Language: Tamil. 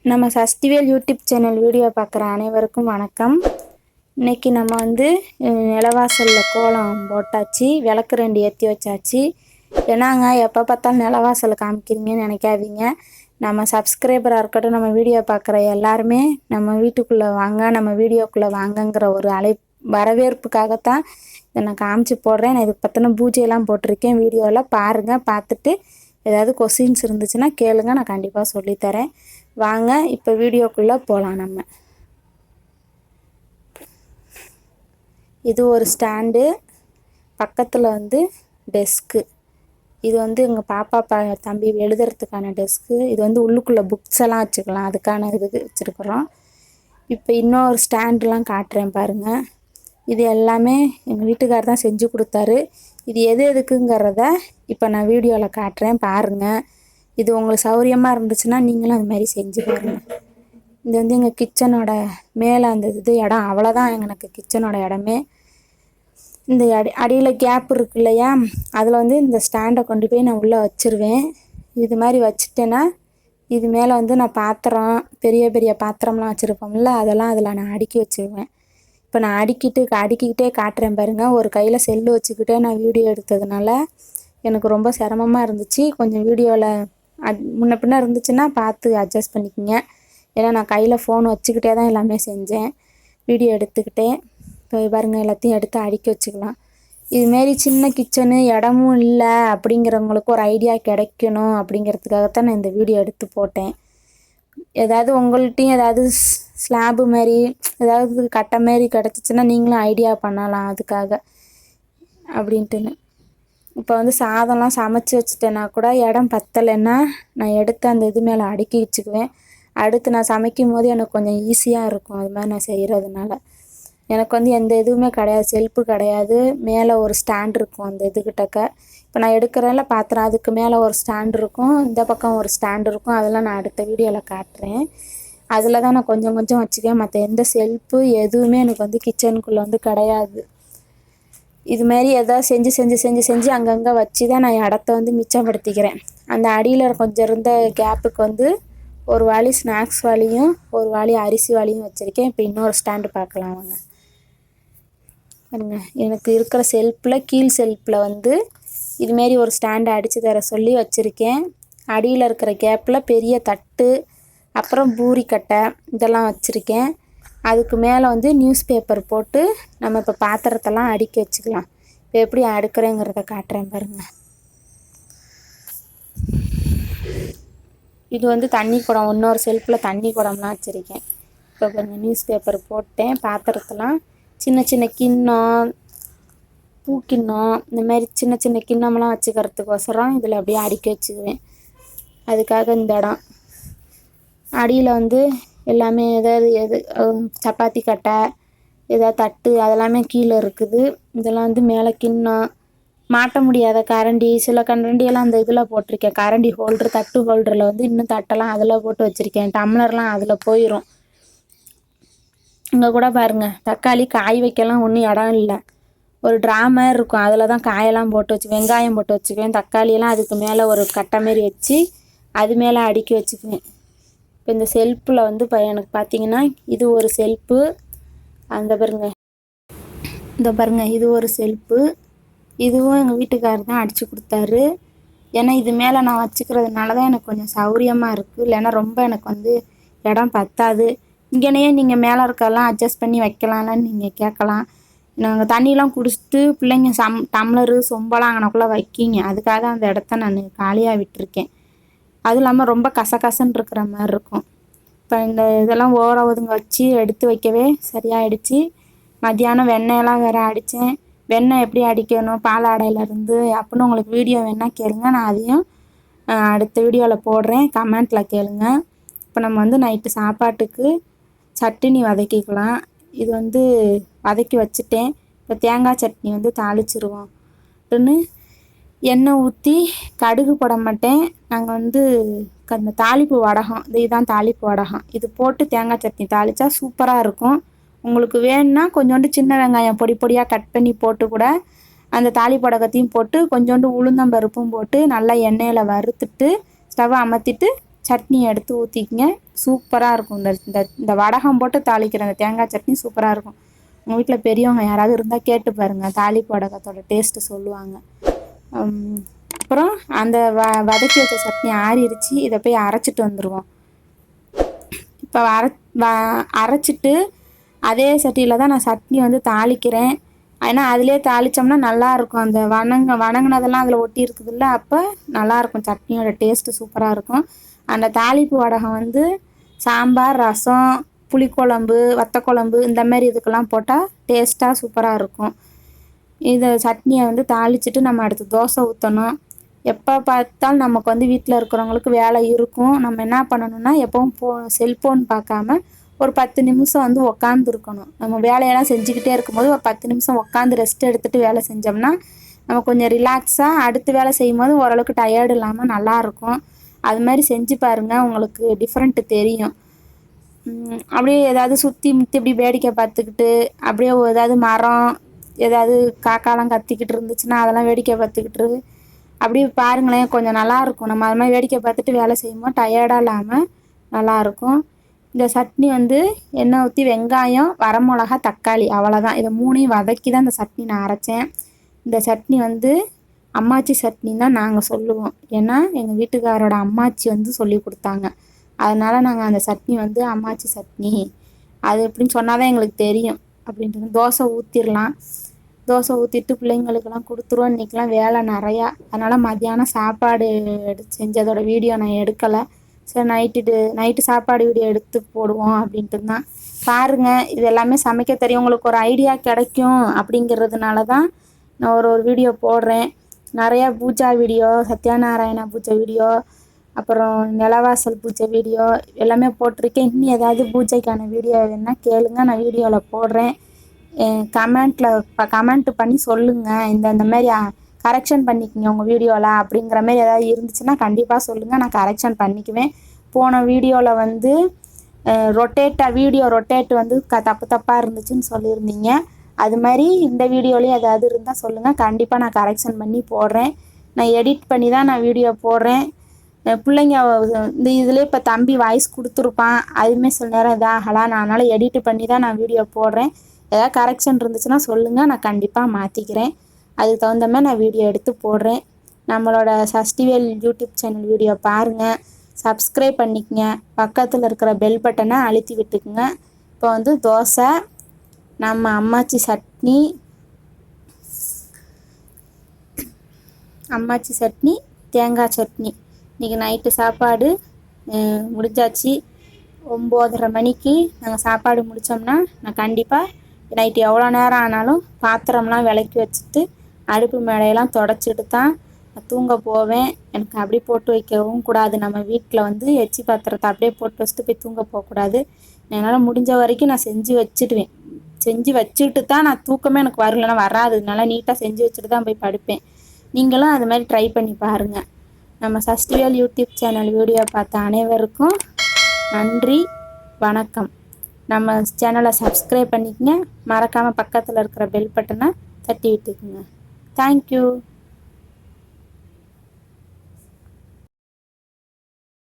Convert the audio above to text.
நம்ம சஷ்டிவேல் யூடியூப் சேனல் வீடியோ பார்க்குற அனைவருக்கும் வணக்கம். இன்றைக்கி நம்ம நிலவாசலில் கோலம் போட்டாச்சு, விளக்கு 2 ஏற்றி வச்சாச்சு. ஏன்னாங்க எப்போ பார்த்தாலும் நிலவாசல் காமிக்கிறீங்கன்னு நினைக்காதீங்க. நம்ம சப்ஸ்கிரைபராக இருக்கட்டும், நம்ம வீடியோ பார்க்குற எல்லாருமே நம்ம வீட்டுக்குள்ளே வாங்க, நம்ம வீடியோக்குள்ளே வாங்கங்கிற ஒரு வரவேற்புக்காகத்தான் இதை நான் காமிச்சு போடுறேன். நான் இதுக்கு பற்றின பூஜையெல்லாம் போட்டிருக்கேன் வீடியோவில் பாருங்கள். பார்த்துட்டு ஏதாவது கொஸ்டின்ஸ் இருந்துச்சுன்னா கேளுங்க, நான் கண்டிப்பாக சொல்லித்தரேன். வாங்க இப்போ வீடியோக்குள்ளே போகலாம். நம்ம இது ஒரு ஸ்டாண்டு, பக்கத்தில் டெஸ்க்கு. இது எங்கள் பாப்பா தம்பி எழுதுறதுக்கான டெஸ்க்கு. இது உள்ளுக்குள்ளே புக்ஸ் எல்லாம் வச்சுக்கலாம், அதுக்கான இது வச்சுருக்குறோம். இப்போ இன்னொரு ஸ்டாண்டுலாம் காட்டுறேன் பாருங்கள். இது எல்லாமே எங்கள் வீட்டுக்கார் தான் செஞ்சு கொடுத்தாரு. இது எதுக்குங்கிறத இப்போ நான் வீடியோவில் காட்டுறேன் பாருங்கள். இது உங்களுக்கு சௌரியமாக இருந்துச்சுன்னா நீங்களும் அது மாதிரி செஞ்சு பாருங்கள். இது எங்கள் கிச்சனோட மேலே அந்த இடம், அவ்வளோதான் எனக்கு கிச்சனோட இடமே. இந்த அடியில் கேப் இருக்கு இல்லையா, அதில் இந்த ஸ்டாண்டை கொண்டு போய் நான் உள்ளே வச்சுருவேன். இது மாதிரி வச்சுட்டேன்னா இது மேலே நான் பாத்திரம், பெரிய பெரிய பாத்திரம்லாம் வச்சுருப்போம்ல, அதெல்லாம் அதில் நான் அடுக்கி வச்சுருவேன். இப்போ நான் அடுக்கிக்கிட்டே காட்டுறேன் பாருங்கள். ஒரு கையில் செல்லு வச்சுக்கிட்டே நான் வீடியோ எடுத்ததுனால எனக்கு ரொம்ப சிரமமாக இருந்துச்சு. கொஞ்சம் வீடியோவில் முன்ன பின்ன இருந்துச்சுன்னா பார்த்து அட்ஜஸ்ட் பண்ணிக்கோங்க. ஏன்னா நான் கையில் ஃபோன் வச்சுக்கிட்டே தான் எல்லாமே செஞ்சேன், வீடியோ எடுத்துக்கிட்டே. இப்போ பாருங்கள், எல்லாத்தையும் எடுத்து அடுக்கி வச்சுக்கலாம். இதுமாரி சின்ன கிச்சனு இடமும் இல்லை அப்படிங்கிறவங்களுக்கு ஒரு ஐடியா கிடைக்கணும் அப்படிங்கிறதுக்காகத்தான் நான் இந்த வீடியோ எடுத்து போட்டேன். ஏதாவது உங்கள்கிட்டையும் ஏதாவது ஸ்லாபு மாரி ஏதாவது கட்டை மாரி கிடச்சிச்சின்னா நீங்களும் ஐடியா பண்ணலாம் அதுக்காக அப்படின்ட்டுன்னு. இப்போ சாதம்லாம் சமைச்சி வச்சுட்டேன்னா கூட இடம் பத்தலைன்னா நான் எடுத்து அந்த இது மேலே அடுக்கி வச்சுக்குவேன். அடுத்து நான் சமைக்கும் போது எனக்கு கொஞ்சம் ஈஸியாக இருக்கும். அது மாதிரி நான் செய்கிறதுனால எனக்கு எந்த இதுவுமே கிடையாது, செல்ஃபு கிடையாது. மேலே ஒரு ஸ்டாண்ட் இருக்கும் அந்த இதுக்கிட்டக்க. இப்போ நான் எடுக்கிறேன்ல பாத்திரம், அதுக்கு மேலே ஒரு ஸ்டாண்ட் இருக்கும், இந்த பக்கம் ஒரு ஸ்டாண்ட் இருக்கும். அதெல்லாம் நான் அடுத்த வீடியோவில் காட்டுறேன். அதில் தான் நான் கொஞ்சம் கொஞ்சம் வச்சுக்குவேன். மற்ற எந்த செல்ஃபு எதுவுமே எனக்கு கிச்சனுக்குள்ளே கிடையாது. இதுமாரி எதாவது செஞ்சு அங்கங்கே வச்சு தான் நான் இடத்த மிச்சப்படுத்திக்கிறேன். அந்த அடியில் கொஞ்சம் இருந்த கேப்புக்கு ஒரு வாளி ஸ்நாக்ஸ் வாளியும் ஒரு வாளி அரிசி வாளியும் வச்சுருக்கேன். இப்போ இன்னொரு ஸ்டாண்டு பார்க்கலாம் வாங்க. பாருங்க, எனக்கு இருக்கிற செல்ஃபில் கீழ் செல்ஃபில் இதுமாரி ஒரு ஸ்டாண்டு அடித்து தர சொல்லி வச்சுருக்கேன். அடியில் இருக்கிற கேப்பில் பெரிய தட்டு, அப்புறம் பூரிக்கட்டை இதெல்லாம் வச்சுருக்கேன். அதுக்கு மேலே நியூஸ் பேப்பர் போட்டு நம்ம இப்போ பாத்திரத்தெல்லாம் அடுக்கி வச்சுக்கலாம். இப்போ எப்படி அடுக்கிறேங்கிறத காட்டுறேன் பாருங்கள். இது தண்ணி குடம், இன்னொரு செல்ஃபில் தண்ணி குடம்லாம் வச்சுருக்கேன். இப்போ பாருங்கள், நியூஸ் பேப்பர் போட்டேன். பாத்திரத்தெல்லாம் சின்ன சின்ன கிண்ணம், பூக்கிண்ணம், இந்த மாதிரி சின்ன சின்ன கிண்ணம்லாம் வச்சுக்கிறதுக்கோசரம் இதில் அப்படியே அடுக்கி வச்சுக்குவேன். அதுக்காக இந்த இடம் அடியில் எல்லாமே எது சப்பாத்தி கட்டை, ஏதாவது தட்டு அதெல்லாமே கீழே இருக்குது. இதெல்லாம் மேலே கிண்ணம், மாட்ட முடியாத கரண்டி, சில கரண்டியெல்லாம் அந்த இதில் போட்டிருக்கேன். கரண்டி ஹோல்ட்ரு, தட்டு ஹோல்டரில் இன்னும் தட்டெல்லாம் அதில் போட்டு வச்சுருக்கேன். டம்ளர்லாம் அதில் போயிடும். இங்கே கூட பாருங்கள், தக்காளி காய் வைக்கலாம் ஒன்றும் இடம் இல்லை. ஒரு ட்ராமா இருக்கும், அதில் தான் காயெல்லாம் போட்டு வச்சு வெங்காயம் போட்டு வச்சுக்குவேன். தக்காளியெல்லாம் அதுக்கு மேலே ஒரு கட்டை மாரி வச்சு அது மேலே அடுக்கி வச்சுக்குவேன். இப்போ இந்த செல்ஃபில் இப்போ எனக்கு பார்த்தீங்கன்னா இது ஒரு செல்ஃபு. அந்த பாருங்கள், இந்த பாருங்கள், இது ஒரு செல்ஃபு. இதுவும் எங்கள் வீட்டுக்காரர் தான் அடித்து கொடுத்தாரு. ஏன்னா இது மேலே நான் வச்சுக்கிறதுனால தான் எனக்கு கொஞ்சம் சௌரியமாக இருக்குது. இல்லைன்னா ரொம்ப எனக்கு இடம் பத்தாது. இங்கேனையே நீங்கள் மேலே இருக்கெல்லாம் அட்ஜஸ்ட் பண்ணி வைக்கலாம்லான்னு நீங்கள் கேட்கலாம். நாங்கள் தண்ணியெலாம் குடிச்சிட்டு பிள்ளைங்க டம்ளரு சொம்பெல்லாம் அங்கனக்குள்ளே வைக்கிங்க. அதுக்காக அந்த இடத்த நான் காலியாக விட்டுருக்கேன். அதுவும் இல்லாமல் ரொம்ப கசகசன்னு இருக்கிற மாதிரி இருக்கும். இப்போ இந்த இதெல்லாம் ஓர ஒதுங்க வச்சு எடுத்து வைக்கவே சரியாயிடுச்சு. மத்தியானம் வெண்ணெயெல்லாம் வேறு அடித்தேன். வெண்ணெய் எப்படி அடிக்கணும் பாலாடையிலேருந்து அப்படின்னு உங்களுக்கு வீடியோ வேணால் கேளுங்க, நான் அதையும் அடுத்த வீடியோவில் போடுறேன், கமெண்ட்டில் கேளுங்க. இப்போ நம்ம நைட்டு சாப்பாட்டுக்கு சட்னி வதக்கிக்கலாம். இது வதக்கி வச்சுட்டேன். இப்போ தேங்காய் சட்னி தாளிச்சிருவோம் அப்படின்னு எண்ணெய் ஊற்றி கடுகு போட மாட்டேன். நாங்கள் அந்த தாளிப்பு வடகம், இதுதான் தாளிப்பு வடகம், இது போட்டு தேங்காய் சட்னி தாளித்தா சூப்பராக இருக்கும். உங்களுக்கு வேணும்னா கொஞ்சோண்டு சின்ன வெங்காயம் பொடி பொடியாக கட் பண்ணி போட்டு கூட அந்த தாளிப்பு வடகத்தையும் போட்டு கொஞ்சோண்டு உளுந்தம்பருப்பும் போட்டு நல்லா எண்ணெயில் வறுத்துட்டு ஸ்டவ்வை அமர்த்திட்டு சட்னி எடுத்து ஊற்றிக்கிங்க. சூப்பராக இருக்கும். இந்த இந்த இந்த வடகம் போட்டு தாளிக்கிற அந்த தேங்காய் சட்னி சூப்பராக இருக்கும். உங்கள் வீட்டில் பெரியவங்க யாராவது இருந்தால் கேட்டு பாருங்கள், தாளிப்பு வடகத்தோட டேஸ்ட்டு சொல்லுவாங்க. அப்புறம் அந்த வதக்கி வச்ச சட்னி ஆறிடுச்சு. இதை போய் அரைச்சிட்டு வந்துடுவோம். இப்போ அரைச்சிட்டு அதே சட்டியில் தான் நான் சட்னி வந்து தாளிக்கிறேன். ஏன்னா அதிலே தாளித்தோம்னா நல்லாயிருக்கும். அந்த வணங்கினதெல்லாம் அதில் ஒட்டி இருக்குதுல்ல, அப்போ நல்லாயிருக்கும். சட்னியோட டேஸ்ட்டு சூப்பராக இருக்கும். அந்த தாளிப்பு வடகம் வந்து சாம்பார், ரசம், புளிக்குழம்பு, வத்தக்குழம்பு இந்த மாதிரி இதுக்கெல்லாம் போட்டால் டேஸ்ட்டாக சூப்பராக இருக்கும். இதை சட்னியை வந்து தாளிச்சிட்டு நம்ம அடுத்து தோசை ஊற்றணும். எப்போ பார்த்தாலும் நமக்கு வந்து வீட்டில் இருக்கிறவங்களுக்கு வேலை இருக்கும். நம்ம என்ன பண்ணணும்னா எப்பவும் செல்ஃபோன் பார்க்காம ஒரு 10 நிமிஷம் வந்து உக்காந்துருக்கணும். நம்ம வேலையெல்லாம் செஞ்சுக்கிட்டே இருக்கும்போது ஒரு 10 நிமிஷம் உட்காந்து ரெஸ்ட் எடுத்துகிட்டு வேலை செஞ்சோம்னா நம்ம கொஞ்சம் ரிலாக்ஸாக அடுத்து வேலை செய்யும்போது ஓரளவுக்கு டயர்டு இல்லாமல் நல்லாயிருக்கும். அது மாதிரி செஞ்சு பாருங்கள், உங்களுக்கு டிஃப்ரெண்ட்டு தெரியும். அப்படியே ஏதாவது சுற்றி முற்றி இப்படி வேடிக்கை பார்த்துக்கிட்டு அப்படியே ஏதாவது மரம் ஏதாவது காக்காலாம் கத்திக்கிட்டு இருந்துச்சுன்னா அதெல்லாம் வேடிக்கை பார்த்துக்கிட்டு அப்படியே பாருங்களேன், கொஞ்சம் நல்லாயிருக்கும். நம்ம அது மாதிரி வேடிக்கை பார்த்துட்டு வேலை செய்யும்போது டயர்டாக இல்லாமல் நல்லாயிருக்கும். இந்த சட்னி வந்து எண்ணெய் ஊற்றி வெங்காயம், வரமிளகா, தக்காளி அவ்வளோதான். இதை 3ஐயும் வதக்கி தான் இந்த சட்னி நான் அரைச்சேன். இந்த சட்னி வந்து அம்மாச்சி சட்னின்னு தான் நாங்கள் சொல்லுவோம். ஏன்னா எங்கள் வீட்டுக்காரோட அம்மாச்சி வந்து சொல்லி கொடுத்தாங்க. அதனால் நாங்கள் அந்த சட்னி வந்து அம்மாச்சி சட்னி அது எப்படின்னு சொன்னால் தான் எங்களுக்கு தெரியும் அப்படின்ட்டு. தோசை ஊற்றிடலாம். தோசை ஊற்றிட்டு பிள்ளைங்களுக்கெல்லாம் கொடுத்துருவோம். இன்றைக்கெலாம் வேலை நிறையா, அதனால் மத்தியானம் சாப்பாடு செஞ்சதோட வீடியோ நான் எடுக்கலை. சரி, நைட்டு சாப்பாடு வீடியோ எடுத்து போடுவோம் அப்படின்ட்டு தான். பாருங்கள், இது எல்லாமே சமைக்க தெரியும், உங்களுக்கு ஒரு ஐடியா கிடைக்கும் அப்படிங்கிறதுனால தான் நான் ஒரு வீடியோ போடுறேன். நிறையா பூஜா வீடியோ, சத்யநாராயணா பூஜை வீடியோ, அப்புறம் நிலவாசல் பூஜை வீடியோ எல்லாமே போட்டிருக்கேன். இன்னும் ஏதாவது பூஜைக்கான வீடியோ வேணால் கேளுங்க, நான் வீடியோவில் போடுறேன். கமெண்ட் பண்ணி சொல்லுங்கள், இந்த மாதிரி கரெக்ஷன் பண்ணிக்கோங்க உங்கள் வீடியோவில் அப்படிங்கிற மாதிரி ஏதாவது இருந்துச்சுன்னா கண்டிப்பாக சொல்லுங்கள், நான் கரெக்ஷன் பண்ணிக்குவேன். போன வீடியோவில் வந்து வீடியோ ரொட்டேட் வந்து தப்பாக இருந்துச்சுன்னு சொல்லியிருந்தீங்க. அது மாதிரி இந்த வீடியோலேயும் ஏதாவது இருந்தால் சொல்லுங்கள், கண்டிப்பாக நான் கரெக்ஷன் பண்ணி போடுறேன். நான் எடிட் பண்ணி தான் நான் வீடியோ போடுறேன். பிள்ளைங்க இந்த இதில் இப்போ தம்பி வாய்ஸ் கொடுத்துருப்பான், அதுவுமே சில நேரம் இதாகலாம். நான் அதனால் எடிட் பண்ணி தான் நான் வீடியோ போடுறேன். ஏதாவது கரெக்ஷன் இருந்துச்சுன்னா சொல்லுங்கள், நான் கண்டிப்பாக மாற்றிக்கிறேன். அதுக்கு தகுந்த மாதிரி நான் வீடியோ எடுத்து போடுறேன். நம்மளோட சஷ்டிவேல் யூடியூப் சேனல் வீடியோ பாருங்கள், சப்ஸ்கிரைப் பண்ணிக்கங்க, பக்கத்தில் இருக்கிற பெல் பட்டனை அழுத்தி விட்டுக்குங்க. இப்போ வந்து தோசை, நம்ம அம்மாச்சி சட்னி, தேங்காய் சட்னி. இன்றைக்கி நைட்டு சாப்பாடு முடிஞ்சாச்சு. 9:30 மணிக்கு நாங்கள் சாப்பாடு முடித்தோம்னா நான் கண்டிப்பாக நைட்டு எவ்வளோ நேரம் ஆனாலும் பாத்திரம்லாம் விளக்கி வச்சுட்டு அடுப்பு மேடையெல்லாம் தொடச்சிட்டு தான் நான் தூங்க போவேன். எனக்கு அப்படியே போட்டு வைக்கவும் கூடாது. நம்ம வீட்டில் வந்து எச்சி பாத்திரத்தை அப்படியே போட்டு வச்சுட்டு போய் தூங்க போகக்கூடாது. என்னால் முடிஞ்ச வரைக்கும் நான் செஞ்சு வச்சுடுவேன். செஞ்சு வச்சுட்டு தான் நான் தூக்கமே எனக்கு வரலன்னா வராது. நல்லா நீட்டாக செஞ்சு வச்சுட்டு தான் போய் படுப்பேன். நீங்களும் அது மாதிரி ட்ரை பண்ணி பாருங்கள். நம்ம சஷ்டிவேல் யூடியூப் சேனல் வீடியோ பார்த்த அனைவருக்கும் நன்றி, வணக்கம். நம்ம சேனலை சப்ஸ்கிரைப் பண்ணிக்கங்க, மறக்காமல் பக்கத்தில் இருக்கிற பெல் பட்டனை தட்டி விட்டுக்குங்க. தேங்க்யூ.